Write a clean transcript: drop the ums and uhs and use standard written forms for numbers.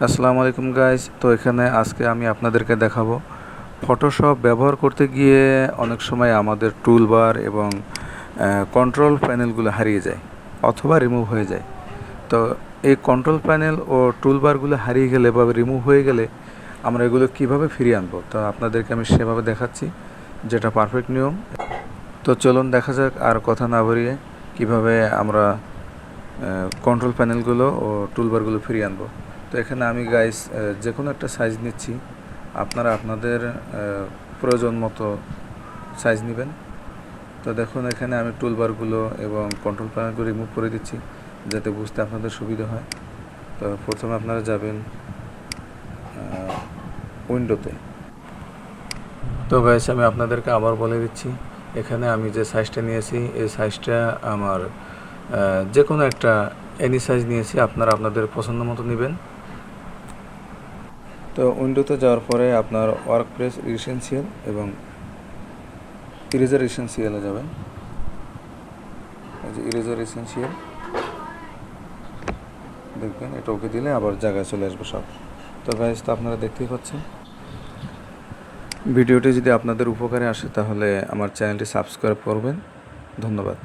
আসসালামু আলাইকুম গাইস। তো এখানে আজকে আমি আপনাদেরকে দেখাবো ফটোশপ ব্যবহার করতে গিয়ে অনেক সময় আমাদের টুলবার এবং কন্ট্রোল প্যানেলগুলো হারিয়ে যায় অথবা রিমুভ হয়ে যায়। তো এই কন্ট্রোল প্যানেল ও টুলবারগুলো হারিয়ে গেলে বা রিমুভ হয়ে গেলে আমরা এগুলো কিভাবে ফিরিয়ে আনবো, তো আপনাদেরকে আমি সেভাবে দেখাচ্ছি, যেটা পারফেক্ট নিয়ম। তো চলুন দেখা যাক, আর কথা না বাড়িয়ে কিভাবে আমরা কন্ট্রোল প্যানেলগুলো ও টুলবারগুলো ফিরিয়ে আনবো। তো এখানে আমি গাইস যে কোনো একটা সাইজ নিচ্ছি, আপনারা আপনাদের প্রয়োজন মতো সাইজ নেবেন। তো দেখুন এখানে আমি টুলবারগুলো এবং কন্ট্রোল প্যানেলগুলো রিমুভ করে দিচ্ছি যাতে বুঝতে আপনাদের সুবিধা হয়। তো প্রথমে আপনারা যাবেন উইন্ডোতে। তো গাইস আমি আপনাদেরকে আবার বলে দিচ্ছি, এখানে আমি যে সাইজটা নিয়েছি এই সাইজটা আমার যে কোনো একটা এনি সাইজ নিয়েছি, আপনারা আপনাদের পছন্দ মতো নেবেন। তো উইন্ডোতে যাওয়ার পরে আপনার ওয়ার্ক প্লেস এসেনশিয়াল এবং ইরেজার এসেনশিয়ালে যাবেন। এই যে ইরেজার এসেনশিয়াল দেখবেন, এটা ওকে দিলে আবার জায়গায় চলে আসবে সব। তো গাইস, তো আপনারা দেখতেই পাচ্ছেন। ভিডিওটি যদি আপনাদের উপকারে আসে তাহলে আমার চ্যানেলটি সাবস্ক্রাইব করবেন। ধন্যবাদ।